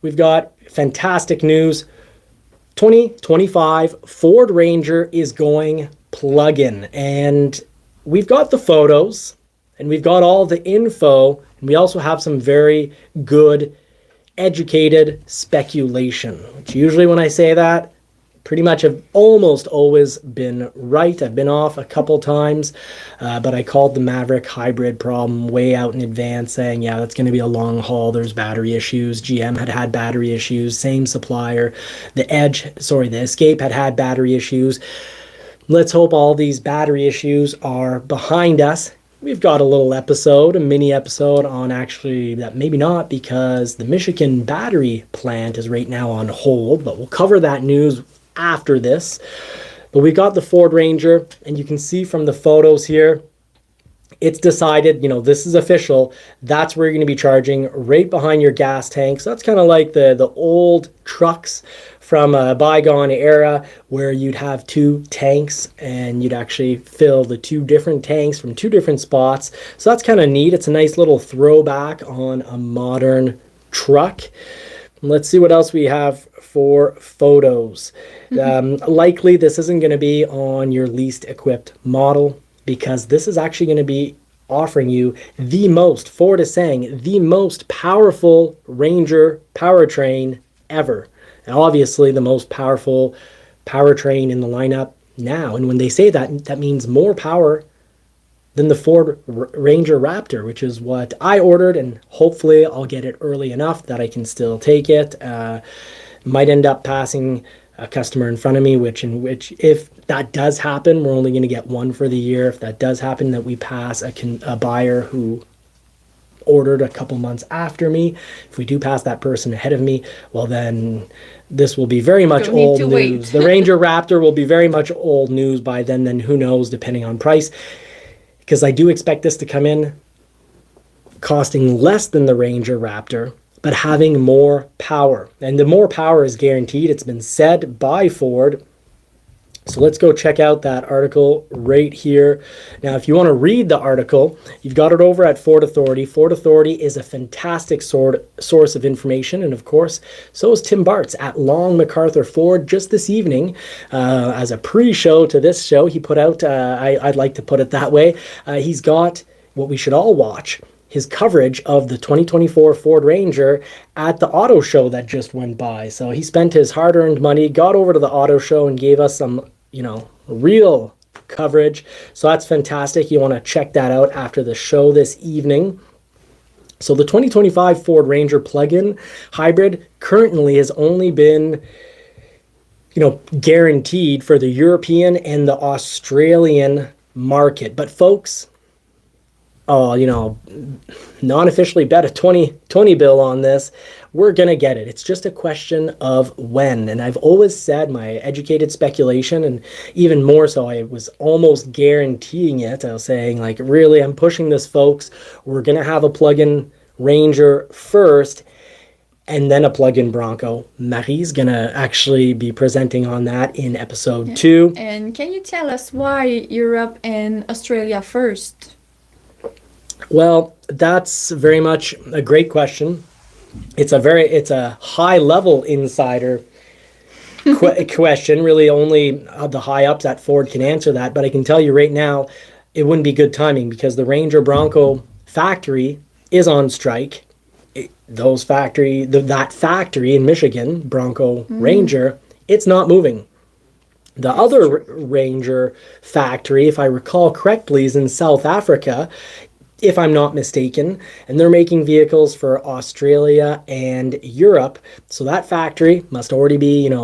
we've got fantastic news. 2025 Ford Ranger is going plug-in, and we've got the photos and we've got all the info, and we also have some very good educated speculation, which usually when I say that, pretty much have almost always been right. I've been off a couple times, but I called the Maverick hybrid problem way out in advance, saying, yeah, that's going to be a long haul. There's battery issues. GM had battery issues, same supplier. The Escape had battery issues. Let's hope all these battery issues are behind us. We've got a little episode, a mini episode on actually that maybe not, because the Michigan battery plant is right now on hold, but we'll cover that news after this. But we got the Ford Ranger, and you can see from the photos here, it's decided, this is official. That's where you're going to be charging, right behind your gas tank. So that's kind of like the old trucks from a bygone era where you'd have two tanks and you'd actually fill the two different tanks from two different spots. So that's kind of neat. It's a nice little throwback on a modern truck. Let's see what else we have for photos. Likely this isn't going to be on your least equipped model, because this is actually going to be offering you Ford is saying, the most powerful Ranger powertrain ever. And obviously the most powerful powertrain in the lineup now. And when they say that, that means more power than the Ford Ranger Raptor, which is what I ordered, and hopefully I'll get it early enough that I can still take it. Might end up passing a customer in front of me, which if that does happen, we're only going to get one for the year. If that does happen, that we pass a buyer who ordered a couple months after me, if we do pass that person ahead of me, well then this will be very much old news. The Ranger Raptor will be very much old news by then who knows, depending on price, because I do expect this to come in costing less than the Ranger Raptor, but having more power. And the more power is guaranteed. It's been said by Ford. So let's go check out that article right here. Now, if you want to read the article, you've got it over at Ford Authority. Ford Authority is a fantastic source of information. And of course, so is Tim Bartz at Long MacArthur Ford. Just this evening, as a pre-show to this show, he put out, I'd like to put it that way, he's got what we should all watch, his coverage of the 2024 Ford Ranger at the auto show that just went by. So he spent his hard-earned money, got over to the auto show and gave us some, real coverage. So that's fantastic. You want to check that out after the show this evening. So the 2025 Ford Ranger plug-in hybrid currently has only been, guaranteed for the European and the Australian market. But folks, non-officially bet a 20 bill on this. We're going to get it. It's just a question of when. And I've always said, my educated speculation, and even more so, I was almost guaranteeing it. I was saying, really, I'm pushing this, folks. We're going to have a plug-in Ranger first, and then a plug-in Bronco. Marie's going to actually be presenting on that in episode 2. And can you tell us why Europe and Australia first? Well, that's very much a great question. It's a high level insider question. Really, only the high ups at Ford can answer that. But I can tell you right now, it wouldn't be good timing, because the Ranger Bronco factory is on strike. That factory in Michigan, Bronco Ranger, it's not moving. The other Ranger factory, if I recall correctly, is in South Africa, if I'm not mistaken, and they're making vehicles for Australia and Europe. So that factory must already be,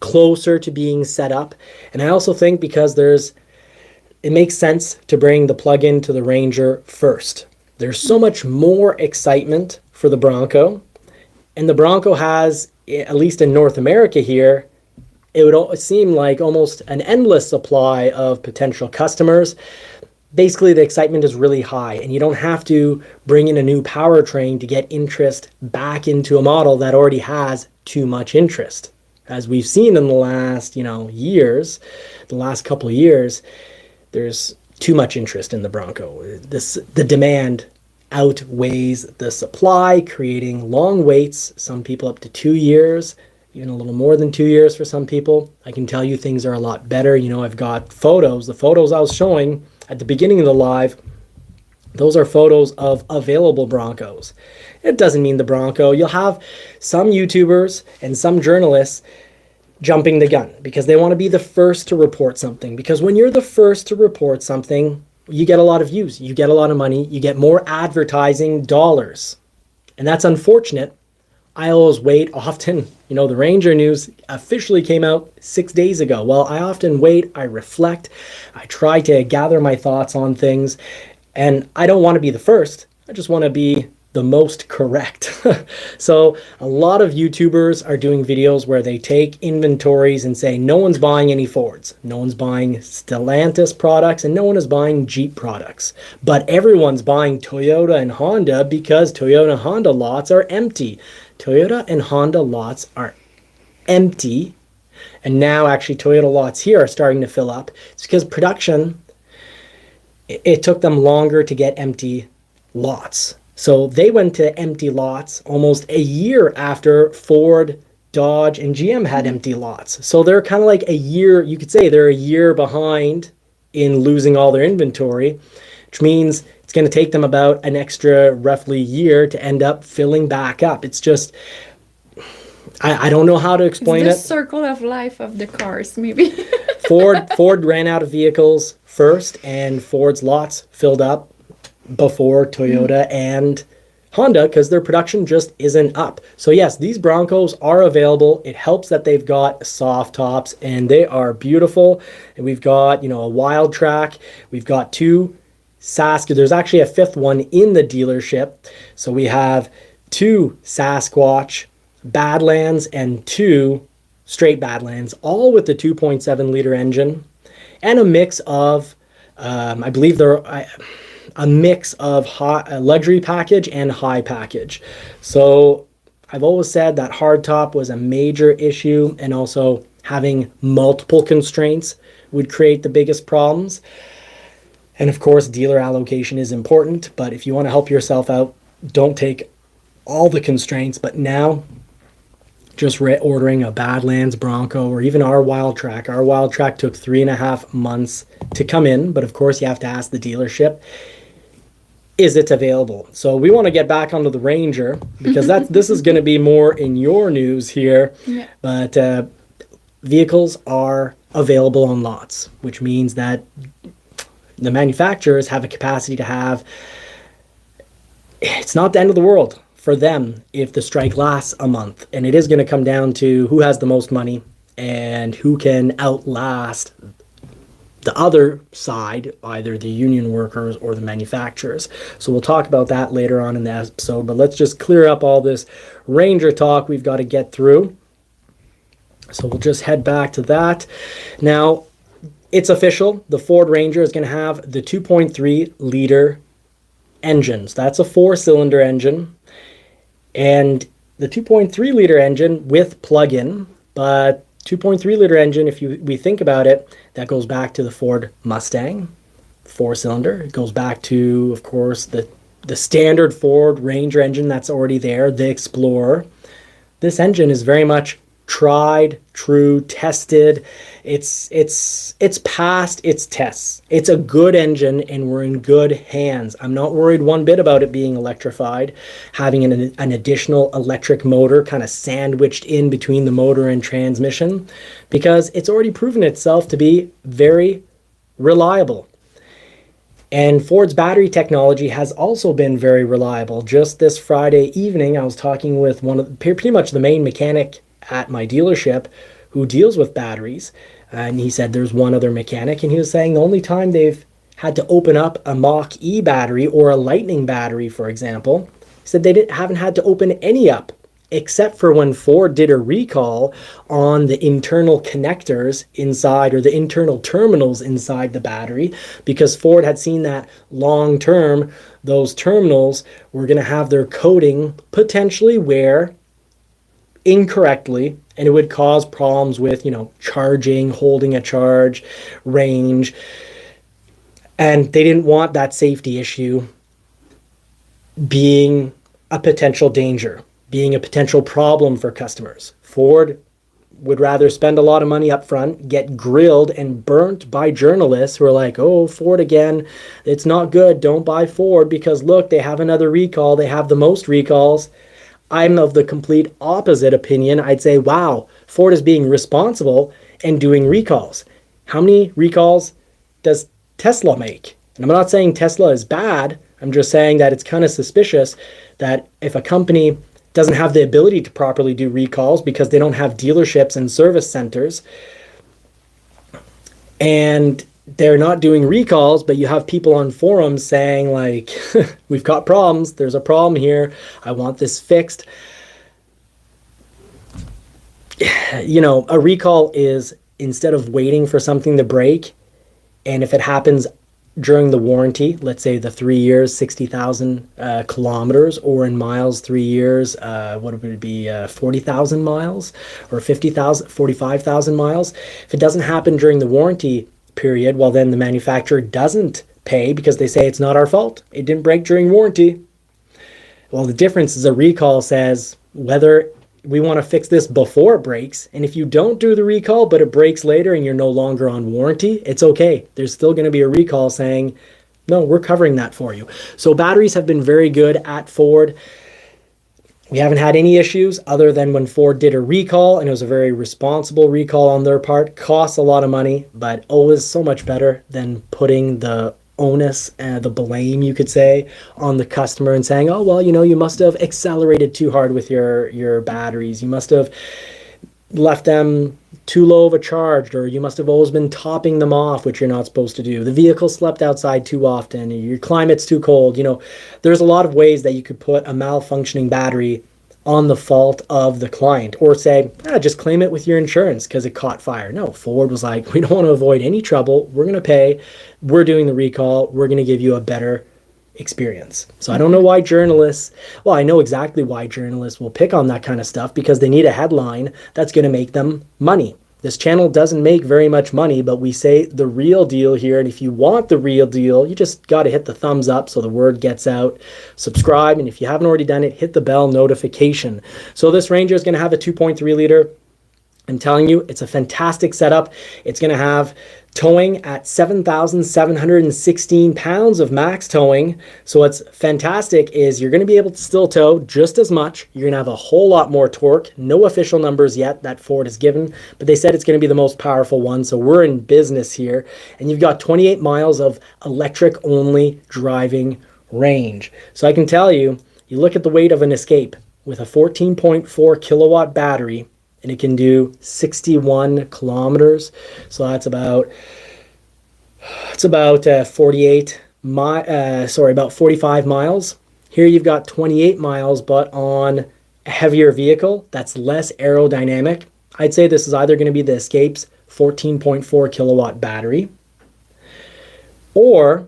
closer to being set up. And I also think because it makes sense to bring the plug-in to the Ranger first. There's so much more excitement for the Bronco, and the Bronco has, at least in North America here, it would seem like almost an endless supply of potential customers. Basically, the excitement is really high, and you don't have to bring in a new powertrain to get interest back into a model that already has too much interest. As we've seen in the last, the last couple of years, there's too much interest in the Bronco. The demand outweighs the supply, creating long waits, some people up to 2 years, even a little more than 2 years for some people. I can tell you things are a lot better. You know, I've got photos. The photos I was showing at the beginning of the live, those are photos of available Broncos. It doesn't mean the Bronco. You'll have some YouTubers and some journalists jumping the gun because they want to be the first to report something. Because when you're the first to report something, you get a lot of views, you get a lot of money, you get more advertising dollars. And that's unfortunate. I always wait often. You know, the Ranger news officially came out 6 days ago. Well, I often wait, I reflect, I try to gather my thoughts on things. And I don't want to be the first. I just want to be the most correct. So a lot of YouTubers are doing videos where they take inventories and say, no one's buying any Fords, no one's buying Stellantis products, and no one is buying Jeep products. But everyone's buying Toyota and Honda because Toyota and Honda lots are empty. Toyota and Honda lots are empty. And now actually Toyota lots here are starting to fill up. It's because production, it took them longer to get empty lots. So they went to empty lots almost a year after Ford, Dodge, and GM had empty lots. So they're kind of like a year, you could say they're a year behind in losing all their inventory, which means it's going to take them about an extra roughly year to end up filling back up. It's just, I don't know how to explain It's the it. circle of life of the cars, maybe. Ford ran out of vehicles first, and Ford's lots filled up before Toyota and Honda because their production just isn't up. So yes, these Broncos are available. It helps that they've got soft tops and they are beautiful. And we've got, you know, a Wild Track. We've got two Sasquatch. There's actually a fifth one in the dealership. So we have two Sasquatch Badlands and two straight Badlands, all with the 2.7 liter engine and a mix of, I believe a mix of high, luxury package and high package. So I've always said that hardtop was a major issue, and also having multiple constraints would create the biggest problems. And of course, dealer allocation is important, but if you want to help yourself out, don't take all the constraints. But now, just ordering a Badlands Bronco or even our Wild Track. Our Wild Track took 3.5 months to come in, but of course you have to ask the dealership, is it available? So we want to get back onto the Ranger because this is going to be more in your news here. Yeah. But vehicles are available on lots, which means that the manufacturers have a capacity to have, it's not the end of the world for them if the strike lasts a month. And it is going to come down to who has the most money and who can outlast the other side, either the union workers or the manufacturers. So we'll talk about that later on in the episode, but let's just clear up all this Ranger talk we've got to get through. So we'll just head back to that. Now, it's official. The Ford Ranger is going to have the 2.3 liter engines. That's a 4-cylinder engine. And the 2.3 liter engine with plug-in, but 2.3 liter engine, if we think about it, that goes back to the Ford Mustang, 4-cylinder. It goes back to, of course, the standard Ford Ranger engine that's already there, the Explorer. This engine is very much tried, true, tested. It's passed its tests. It's a good engine and we're in good hands. I'm not worried one bit about it being electrified, having an additional electric motor kind of sandwiched in between the motor and transmission, because it's already proven itself to be very reliable. And Ford's battery technology has also been very reliable. Just this Friday evening, I was talking with pretty much the main mechanic at my dealership who deals with batteries, and he said there's one other mechanic, and he was saying the only time they've had to open up a Mach-E battery or a Lightning battery, for example, he said they haven't had to open any up, except for when Ford did a recall on the internal connectors inside, or the internal terminals inside the battery, because Ford had seen that long term those terminals were going to have their coating potentially wear incorrectly, and it would cause problems with, charging, holding a charge, range. And they didn't want that safety issue being a potential danger, being a potential problem for customers. Ford would rather spend a lot of money up front, get grilled and burnt by journalists who are like, oh, Ford again, it's not good, don't buy Ford because look, they have another recall, they have the most recalls. I'm of the complete opposite opinion. I'd say, wow, Ford is being responsible and doing recalls. How many recalls does Tesla make? And I'm not saying Tesla is bad. I'm just saying that it's kind of suspicious that if a company doesn't have the ability to properly do recalls because they don't have dealerships and service centers, and they're not doing recalls, but you have people on forums saying like, we've got problems, there's a problem here, I want this fixed. You know, a recall is, instead of waiting for something to break, and if it happens during the warranty, let's say the 3 years, 60,000 kilometers, or in miles, 3 years, what would it be, 40,000 miles, or 50,000, 45,000 miles. If it doesn't happen during the warranty period, well, then the manufacturer doesn't pay because they say it's not our fault. It didn't break during warranty. Well, the difference is a recall says whether we want to fix this before it breaks. And if you don't do the recall, but it breaks later and you're no longer on warranty, it's okay. There's still going to be a recall saying, no, we're covering that for you. So batteries have been very good at Ford. We haven't had any issues other than when Ford did a recall, and it was a very responsible recall on their part. Costs a lot of money, but always so much better than putting the onus and the blame, you could say, on the customer and saying, oh, well, you know, you must have accelerated too hard with your batteries. You must have left them too low of a charge, or you must have always been topping them off, which you're not supposed to do. The vehicle slept outside too often. Your climate's too cold. You know, there's a lot of ways that you could put a malfunctioning battery on the fault of the client, or say, just claim it with your insurance because it caught fire. No, Ford was like, we don't want to avoid any trouble. We're going to pay. We're doing the recall. We're going to give you a better experience. So I don't know why journalists, well, I know exactly why journalists will pick on that kind of stuff, because they need a headline that's going to make them money. This channel doesn't make very much money, but we say the real deal here. And if you want the real deal, you just got to hit the thumbs up so the word gets out. Subscribe. And if you haven't already done it, hit the bell notification. So this Ranger is going to have a 2.3 liter. I'm telling you, it's a fantastic setup. It's going to have towing at 7,716 pounds of max towing. So what's fantastic is you're going to be able to still tow just as much. You're going to have a whole lot more torque. No official numbers yet that Ford has given, but they said it's going to be the most powerful one. So we're in business here. And you've got 28 miles of electric only driving range. So I can tell you, you look at the weight of an Escape with a 14.4 kilowatt battery, and it can do 61 kilometers. So that's about 45 miles. Here you've got 28 miles, but on a heavier vehicle that's less aerodynamic. I'd say this is either going to be the Escape's 14.4 kilowatt battery, or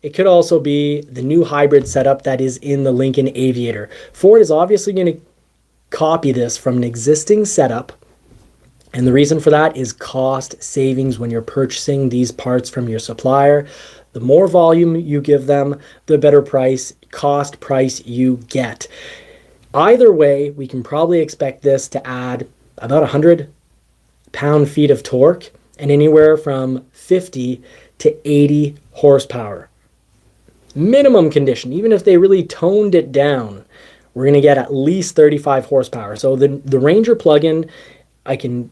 it could also be the new hybrid setup that is in the Lincoln Aviator. Ford is obviously going to copy this from an existing setup, and the reason for that is cost savings. When you're purchasing these parts from your supplier, the more volume you give them, the better cost price you get. Either way, we can probably expect this to add about 100 pound-feet of torque and anywhere from 50 to 80 horsepower. Minimum condition, even if they really toned it down, we're going to get at least 35 horsepower. So the Ranger plug-in, I can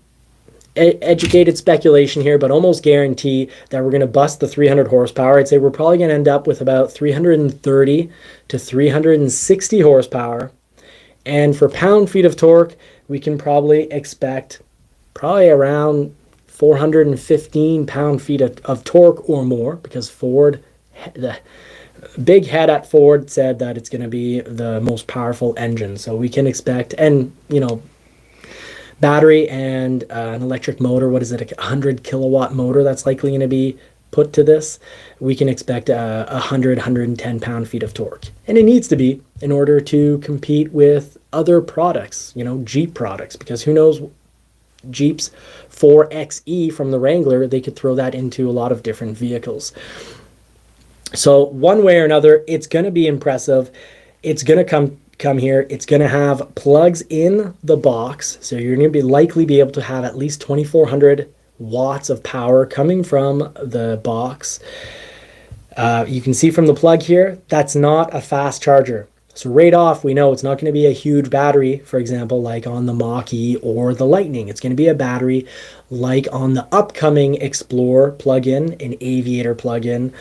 educated speculation here, but almost guarantee that we're going to bust the 300 horsepower. I'd say we're probably going to end up with about 330 to 360 horsepower. And for pound-feet of torque, we can probably expect around 415 pound-feet of torque or more, because Ford, the big head at Ford, said that it's going to be the most powerful engine. So we can expect, and you know, battery and an electric motor, what is it, a 100 kilowatt motor that's likely going to be put to this, we can expect 110 pound-feet of torque. And it needs to be in order to compete with other products, you know, Jeep products, because who knows, Jeep's 4xe from the Wrangler, they could throw that into a lot of different vehicles. So one way or another, it's going to be impressive. It's going to come here. It's going to have plugs in the box. So you're going to be likely be able to have at least 2,400 watts of power coming from the box. You can see from the plug here, that's not a fast charger. So right off, we know it's not going to be a huge battery, for example, like on the Mach-E or the Lightning. It's going to be a battery like on the upcoming Explorer plug-in, an Aviator plug-in,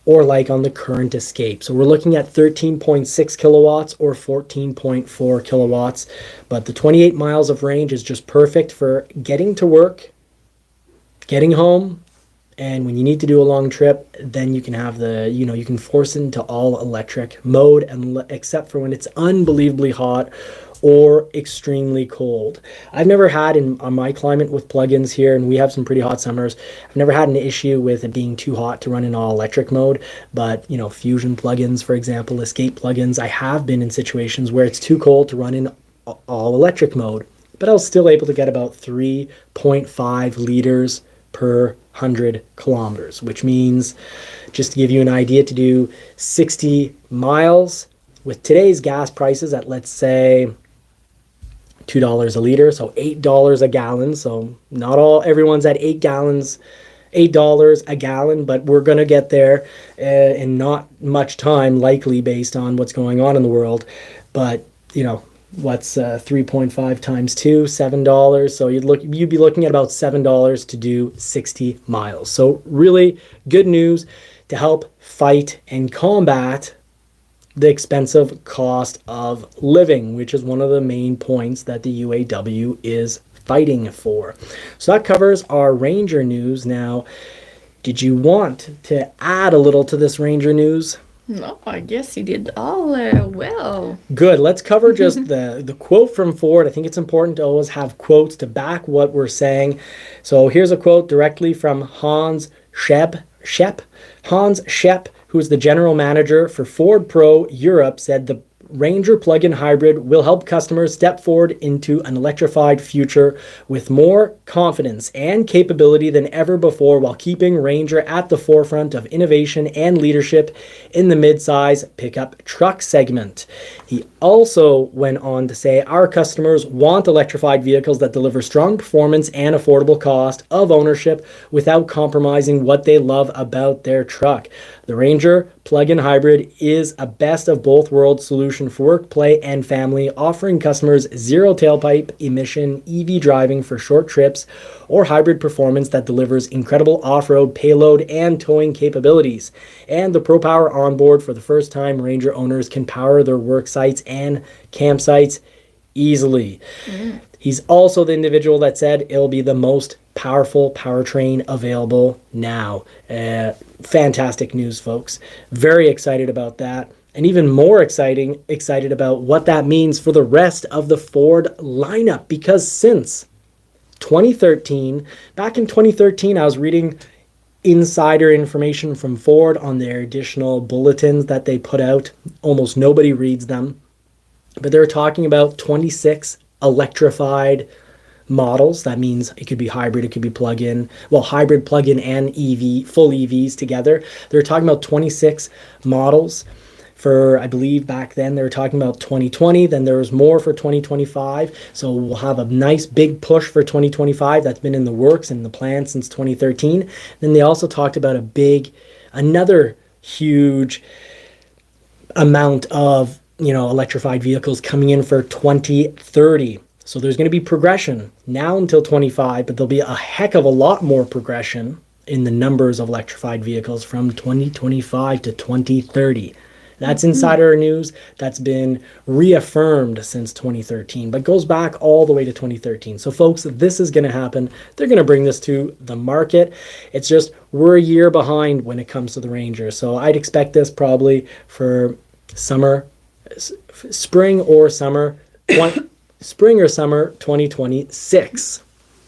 or like on the current Escape. So we're looking at 13.6 kilowatts or 14.4 kilowatts. But the 28 miles of range is just perfect for getting to work, getting home, and when you need to do a long trip, then you can have you can force it into all electric mode, and except for when it's unbelievably hot or extremely cold. I've never had on my climate with plugins here, and we have some pretty hot summers, I've never had an issue with it being too hot to run in all electric mode. But Fusion plugins, for example, Escape plugins, I have been in situations where it's too cold to run in all electric mode, but I was still able to get about 3.5 liters per 100 kilometers, which means, just to give you an idea, to do 60 miles with today's gas prices at, let's say, $2 a liter, so $8 a gallon. So not everyone's at $8 a gallon, but we're going to get there in not much time, likely, based on what's going on in the world. But what's 3.5 times 2? $7. So you'd be looking at about $7 to do 60 miles. So really good news to help fight and combat the expensive cost of living, which is one of the main points that the UAW is fighting for. So that covers our Ranger news. Now, did you want to add a little to this Ranger news? No, I guess you did all well. Good. Let's cover just the quote from Ford. I think it's important to always have quotes to back what we're saying. So here's a quote directly from Hans Schepp. Hans Schepp, who is the general manager for Ford Pro Europe, said the Ranger plug-in hybrid will help customers step forward into an electrified future with more confidence and capability than ever before, while keeping Ranger at the forefront of innovation and leadership in the mid-size pickup truck segment. He also went on to say, our customers want electrified vehicles that deliver strong performance and affordable cost of ownership without compromising what they love about their truck. The Ranger plug-in hybrid is a best of both worlds solution for work, play, and family, offering customers zero tailpipe emission EV driving for short trips, or hybrid performance that delivers incredible off-road payload and towing capabilities. And the ProPower onboard, for the first time, Ranger owners can power their work sites and campsites easily. He's also the individual that said it'll be the most powerful powertrain available now. Fantastic news, folks. Very excited about that. And even more excited about what that means for the rest of the Ford lineup. Because since 2013, back in 2013, I was reading insider information from Ford on their additional bulletins that they put out. Almost nobody reads them. But they're talking about 26 electrified models. That means it could be hybrid, it could be plug-in. Well, hybrid, plug-in, and EV, full EVs together. They're talking about 26 models. For, I believe back then they were talking about 2020, then there was more for 2025. So we'll have a nice big push for 2025 that's been in the works and the plan since 2013. Then they also talked about another huge amount of electrified vehicles coming in for 2030. So there's going to be progression now until 25, but there'll be a heck of a lot more progression in the numbers of electrified vehicles from 2025 to 2030. That's insider news that's been reaffirmed since 2013, but goes back all the way to 2013. So folks, this is going to happen. They're going to bring this to the market. It's just we're a year behind when it comes to the Ranger. So I'd expect this probably for spring or summer 2026.